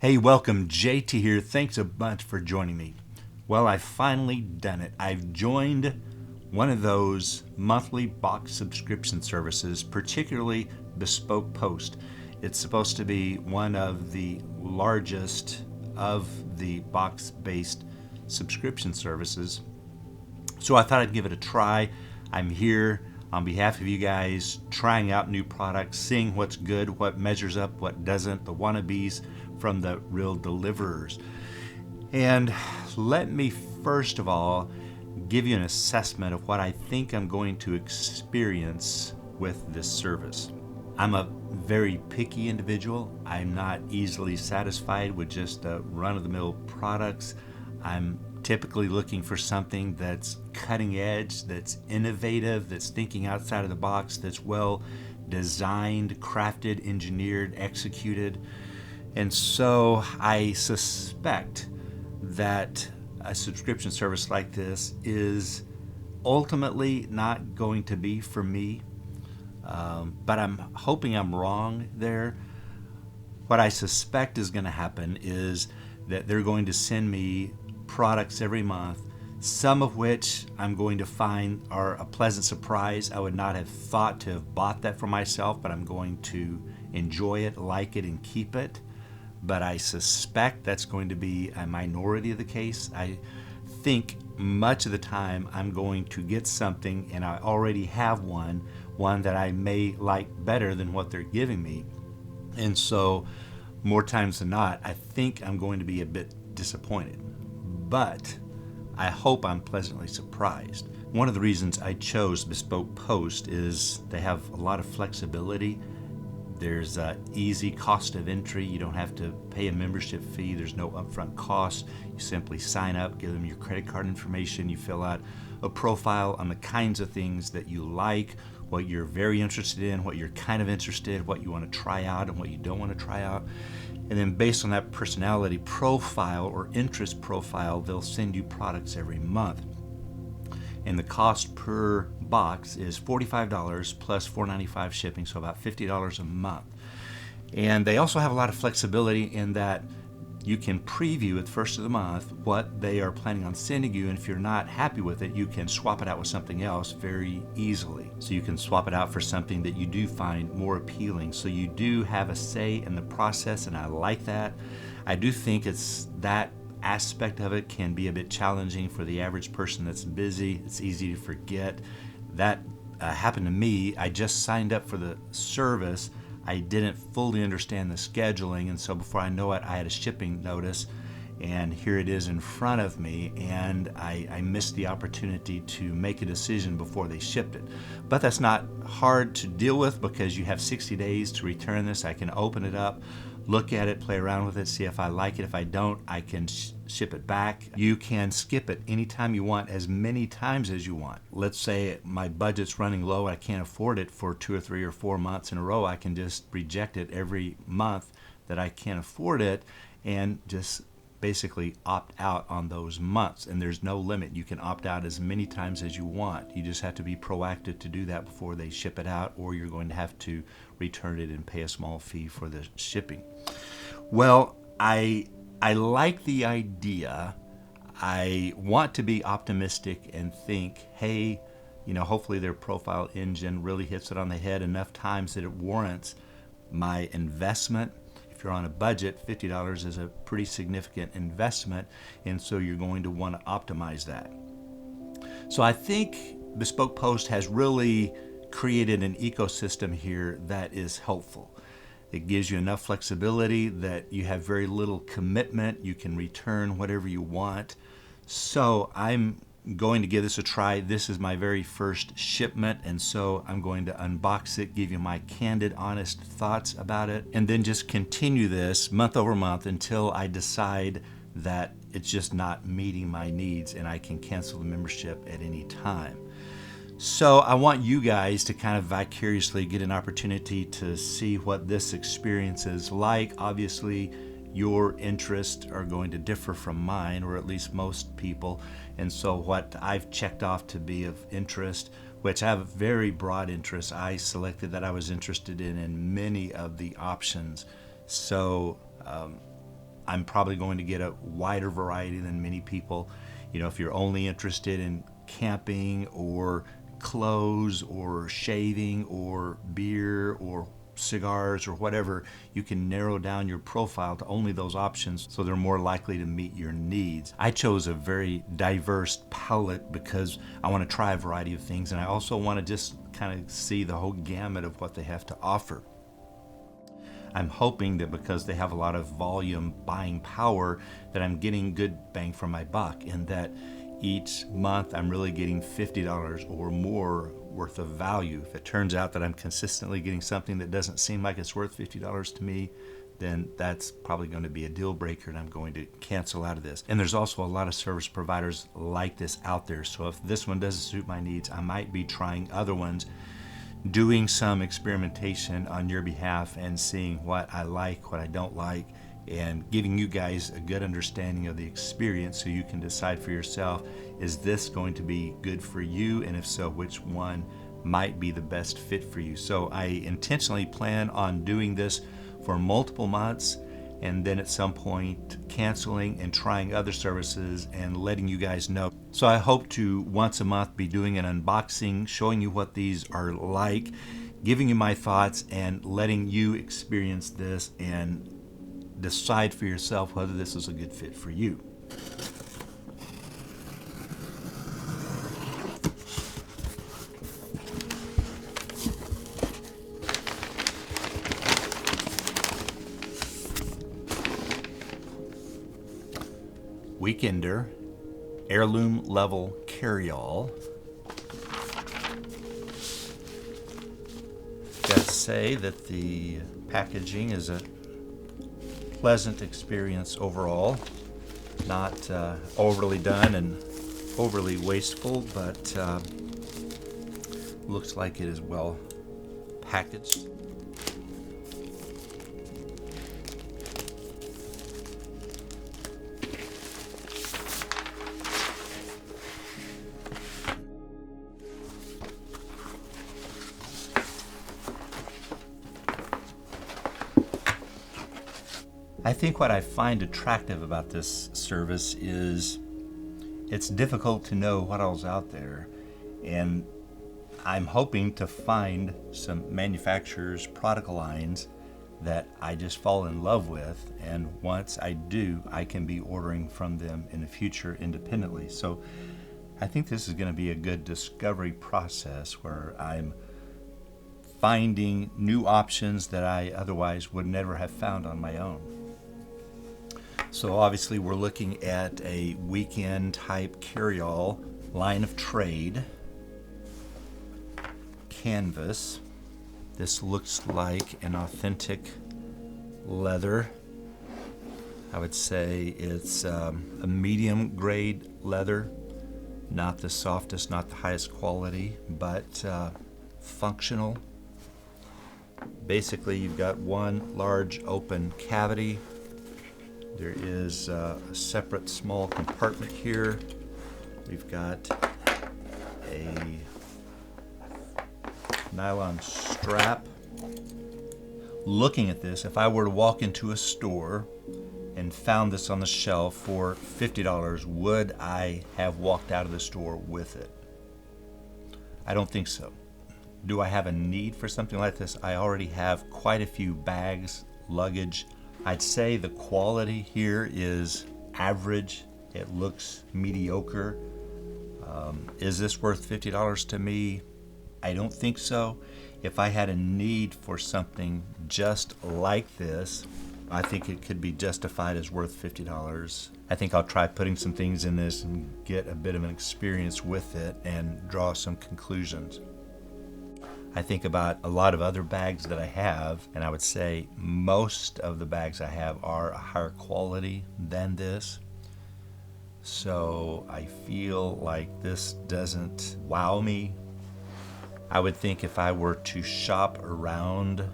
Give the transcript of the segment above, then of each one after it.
Hey, welcome. JT here. Thanks a bunch for joining me. Well, I've finally done it. I've joined one of those monthly box subscription services, particularly Bespoke Post. It's supposed to be one of the largest of the box-based subscription services. So I thought I'd give it a try. I'm here on behalf of you guys, trying out new products, seeing what's good, what measures up, what doesn't, the wannabes from the real deliverers. And let me first of all give you an assessment of what I think I'm going to experience with this service. I'm a very picky individual. I'm not easily satisfied with just run-of-the-mill products. I'm typically looking for something that's cutting edge, that's innovative, that's thinking outside of the box, that's well designed, crafted, engineered, executed. And so I suspect that a subscription service like this is ultimately not going to be for me. But I'm hoping I'm wrong there. What I suspect is going to happen is that they're going to send me products every month, some of which I'm going to find are a pleasant surprise. I would not have thought to have bought that for myself, but I'm going to enjoy it, like it, and keep it. But I suspect that's going to be a minority of the case. I think much of the time I'm going to get something, and I already have one that I may like better than what they're giving me. And so more times than not, I think I'm going to be a bit disappointed. But I hope I'm pleasantly surprised. One of the reasons I chose Bespoke Post is they have a lot of flexibility. There's easy cost of entry. You don't have to pay a membership fee. There's no upfront cost. You simply sign up, give them your credit card information. You fill out a profile on the kinds of things that you like, what you're very interested in, what you're kind of interested, what you want to try out, and what you don't want to try out. And then based on that personality profile or interest profile, they'll send you products every month. And the cost per box is $45 plus $4.95 shipping, so about $50 a month. And they also have a lot of flexibility in that you can preview at the first of the month what they are planning on sending you, and if you're not happy with it, you can swap it out with something else very easily. So you can swap it out for something that you do find more appealing. So you do have a say in the process, and I like that. I do think it's that aspect of it can be a bit challenging for the average person that's busy. It's easy to forget. That happened to me. I just signed up for the service. I didn't fully understand the scheduling, and so before I know it, I had a shipping notice, and here it is in front of me, and I missed the opportunity to make a decision before they shipped it. But that's not hard to deal with because you have 60 days to return this. I can open it up, look at it, play around with it, see if I like it. If I don't, I can ship it back. You can skip it anytime you want, as many times as you want. Let's say my budget's running low, I can't afford it for 2 or 3 or 4 months in a row. I can just reject it every month that I can't afford it and just basically opt out on those months. And there's no limit. You can opt out as many times as you want. You just have to be proactive to do that before they ship it out, or you're going to have to return it and pay a small fee for the shipping. Well, I like the idea. I want to be optimistic and think, hey, hopefully their profile engine really hits it on the head enough times that it warrants my investment. If you're on a budget, $50 is a pretty significant investment, and so you're going to want to optimize that. So I think Bespoke Post has really created an ecosystem here that is helpful. It gives you enough flexibility that you have very little commitment. You can return whatever you want. So I'm going to give this a try. This is my very first shipment, and so I'm going to unbox it, give you my candid, honest thoughts about it, and then just continue this month over month until I decide that it's just not meeting my needs and I can cancel the membership at any time. So I want you guys to kind of vicariously get an opportunity to see what this experience is like. Obviously, your interests are going to differ from mine, or at least most people. And so what I've checked off to be of interest, which I have very broad interests, I selected that I was interested in many of the options. So I'm probably going to get a wider variety than many people. You know, if you're only interested in camping or clothes or shaving or beer or cigars or whatever, you can narrow down your profile to only those options so they're more likely to meet your needs. I chose a very diverse palette because I want to try a variety of things, and I also want to just kind of see the whole gamut of what they have to offer. I'm hoping that because they have a lot of volume buying power, that I'm getting good bang for my buck, and that each month I'm really getting $50 or more worth of value. If it turns out that I'm consistently getting something that doesn't seem like it's worth $50 to me, then that's probably going to be a deal breaker, and I'm going to cancel out of this. And there's also a lot of service providers like this out there, so if this one doesn't suit my needs, I might be trying other ones, doing some experimentation on your behalf and seeing what I like, what I don't like, and giving you guys a good understanding of the experience so you can decide for yourself, is this going to be good for you, and if so, which one might be the best fit for you. So I intentionally plan on doing this for multiple months, and then at some point canceling and trying other services and letting you guys know. So I hope to once a month be doing an unboxing, showing you what these are like, giving you my thoughts, and letting you experience this and decide for yourself whether this is a good fit for you. Weekender heirloom level carryall. Gotta say that the packaging is a pleasant experience overall. Not overly done and overly wasteful, but looks like it is well packaged. I think what I find attractive about this service is it's difficult to know what all's out there, and I'm hoping to find some manufacturers' product lines that I just fall in love with, and once I do, I can be ordering from them in the future independently. So I think this is going to be a good discovery process where I'm finding new options that I otherwise would never have found on my own. So obviously we're looking at a weekend type carryall, line of trade, canvas. This looks like an authentic leather. I would say it's a medium grade leather, not the softest, not the highest quality, but functional. Basically, you've got one large open cavity. There is a separate small compartment here. We've got a nylon strap. Looking at this, if I were to walk into a store and found this on the shelf for $50, would I have walked out of the store with it? I don't think so. Do I have a need for something like this? I already have quite a few bags, luggage. I'd say the quality here is average. It looks mediocre. Is this worth $50 to me? I don't think so. If I had a need for something just like this, I think it could be justified as worth $50. I think I'll try putting some things in this and get a bit of an experience with it and draw some conclusions. I think about a lot of other bags that I have, and I would say most of the bags I have are a higher quality than this. So I feel like this doesn't wow me. I would think if I were to shop around,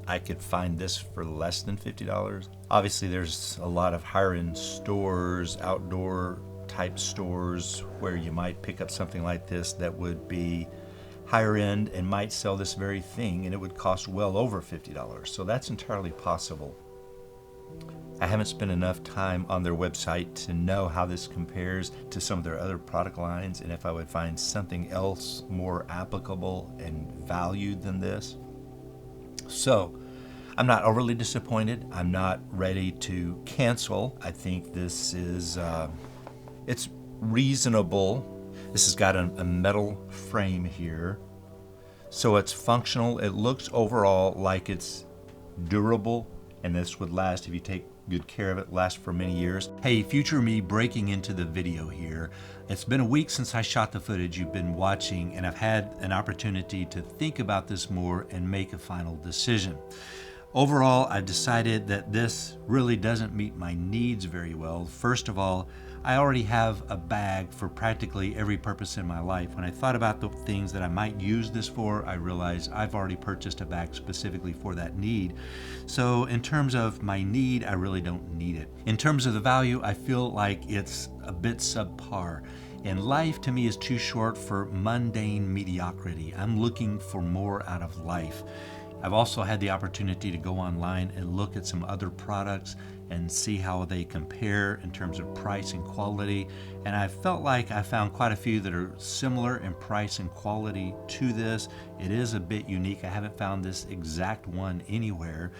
I could find this for less than $50. Obviously, there's a lot of higher end stores, outdoor type stores, where you might pick up something like this that would be higher end and might sell this very thing, and it would cost well over $50. So that's entirely possible. I haven't spent enough time on their website to know how this compares to some of their other product lines and if I would find something else more applicable and valued than this. So I'm not overly disappointed. I'm not ready to cancel. I think this is it's reasonable. This has got a metal frame here, so it's functional. It looks overall like it's durable, and this would last, if you take good care of it, last for many years. Hey, future me breaking into the video here. It's been a week since I shot the footage you've been watching, and I've had an opportunity to think about this more and make a final decision. Overall, I've decided that this really doesn't meet my needs very well. First of all, I already have a bag for practically every purpose in my life. When I thought about the things that I might use this for, I realized I've already purchased a bag specifically for that need. So in terms of my need, I really don't need it. In terms of the value, I feel like it's a bit subpar. And life to me is too short for mundane mediocrity. I'm looking for more out of life. I've also had the opportunity to go online and look at some other products and see how they compare in terms of price and quality. And I felt like I found quite a few that are similar in price and quality to this. It is a bit unique. I haven't found this exact one anywhere.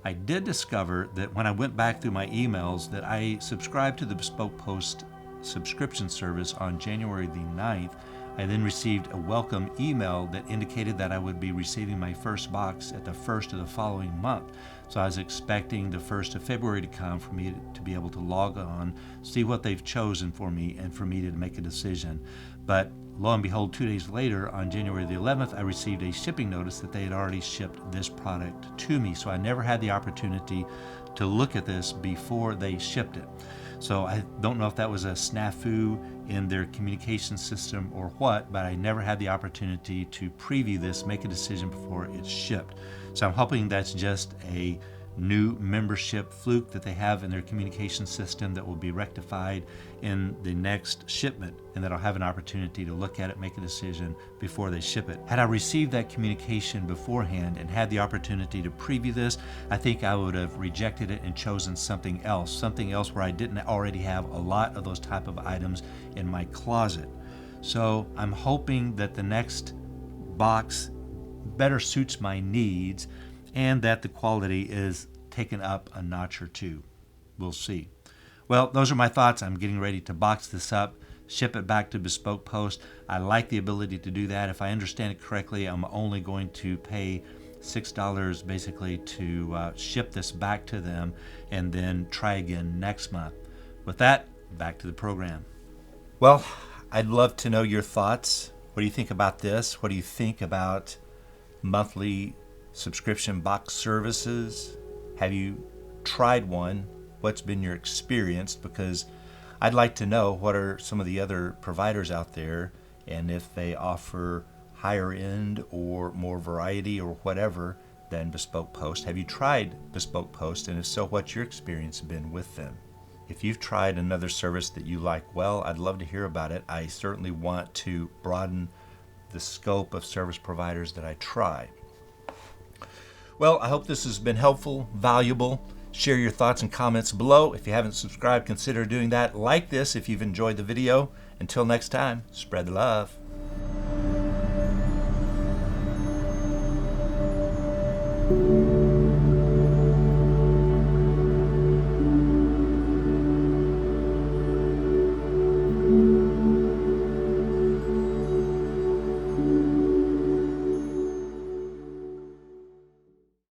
I did discover that when I went back through my emails that I subscribed to the Bespoke Post subscription service on January the 9th. I then received a welcome email that indicated that I would be receiving my first box at the first of the following month. So I was expecting the 1st of February to come for me to be able to log on, see what they've chosen for me, and for me to make a decision. But lo and behold, 2 days later, on January the 11th, I received a shipping notice that they had already shipped this product to me. So I never had the opportunity to look at this before they shipped it. So I don't know if that was a snafu in their communication system or what, but I never had the opportunity to preview this, make a decision before it's shipped. So I'm hoping that's just a new membership fluke that they have in their communication system that will be rectified in the next shipment, and that I'll have an opportunity to look at it, make a decision before they ship it. Had I received that communication beforehand and had the opportunity to preview this, I think I would have rejected it and chosen something else where I didn't already have a lot of those type of items in my closet. So I'm hoping that the next box better suits my needs and that the quality is taken up a notch or two. We'll see. Well, those are my thoughts. I'm getting ready to box this up, ship it back to Bespoke Post. I like the ability to do that. If I understand it correctly, I'm only going to pay $6 basically to ship this back to them and then try again next month. With that, back to the program. Well, I'd love to know your thoughts. What do you think about this? What do you think about monthly subscription box services? Have you tried one? What's been your experience? Because I'd like to know what are some of the other providers out there, and if they offer higher end or more variety or whatever than Bespoke Post. Have you tried Bespoke Post, and if so, what's your experience been with them? If you've tried another service that you like well, I'd love to hear about it. I certainly want to broaden the scope of service providers that I try. Well, I hope this has been helpful, valuable. Share your thoughts and comments below. If you haven't subscribed, consider doing that. Like this if you've enjoyed the video. Until next time, spread the love.